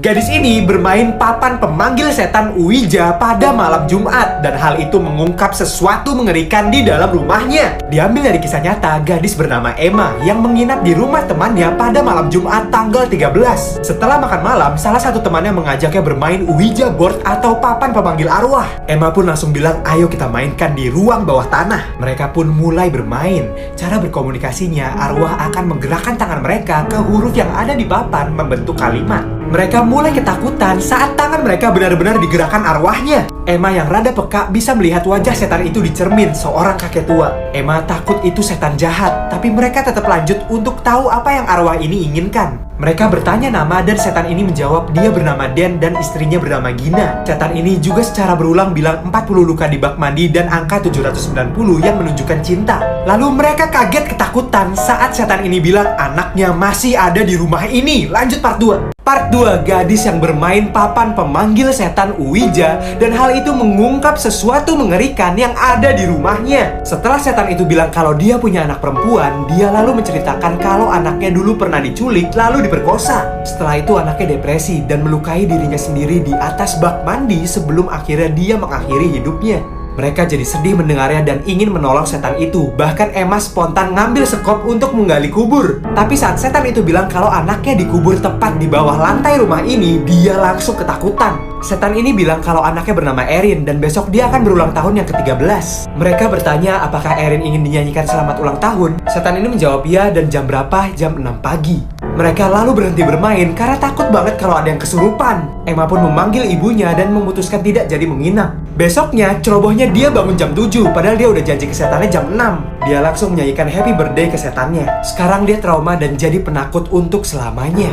Gadis ini bermain papan pemanggil setan Ouija pada malam Jumat, dan hal itu mengungkap sesuatu mengerikan di dalam rumahnya. Diambil dari kisah nyata gadis bernama Emma yang menginap di rumah temannya pada malam Jumat tanggal 13. Setelah makan malam, salah satu temannya mengajaknya bermain Ouija board atau papan pemanggil arwah. Emma pun langsung bilang, ayo kita mainkan di ruang bawah tanah. Mereka pun mulai bermain. Cara berkomunikasinya, arwah akan menggerakkan tangan mereka ke huruf yang ada di papan membentuk kalimat. Mereka mulai ketakutan saat tangan mereka benar-benar digerakkan arwahnya. Emma yang rada peka bisa melihat wajah setan itu di cermin seorang kakek tua. Emma takut itu setan jahat, tapi mereka tetap lanjut untuk tahu apa yang arwah ini inginkan. Mereka bertanya nama dan setan ini menjawab dia bernama Dan dan istrinya bernama Gina. Setan ini juga secara berulang bilang 40 luka di bak mandi dan angka 790 yang menunjukkan cinta. Lalu mereka kaget ketakutan saat setan ini bilang anaknya masih ada di rumah ini. Lanjut part 2. Part 2, gadis yang bermain papan pemanggil setan Ouija, dan hal itu mengungkap sesuatu mengerikan yang ada di rumahnya. Setelah setan itu bilang kalau dia punya anak perempuan, dia lalu menceritakan kalau anaknya dulu pernah diculik lalu diperkosa. Setelah itu anaknya depresi dan melukai dirinya sendiri di atas bak mandi sebelum akhirnya dia mengakhiri hidupnya. Mereka jadi sedih mendengarnya dan ingin menolong setan itu. Bahkan Emma spontan ngambil sekop untuk menggali kubur. Tapi saat setan itu bilang kalau anaknya dikubur tepat di bawah lantai rumah ini, dia langsung ketakutan. Setan ini bilang kalau anaknya bernama Erin dan besok dia akan berulang tahun yang ke-13. Mereka bertanya apakah Erin ingin dinyanyikan selamat ulang tahun. Setan ini menjawab ya, dan jam berapa? Jam 6 pagi. Mereka lalu berhenti bermain karena takut banget kalau ada yang kesurupan. Emma pun memanggil ibunya dan memutuskan tidak jadi menginap. Besoknya, cerobohnya dia bangun jam 7, padahal dia udah janji ke setannya jam 6. Dia langsung menyanyikan happy birthday ke setannya. Sekarang dia trauma dan jadi penakut untuk selamanya.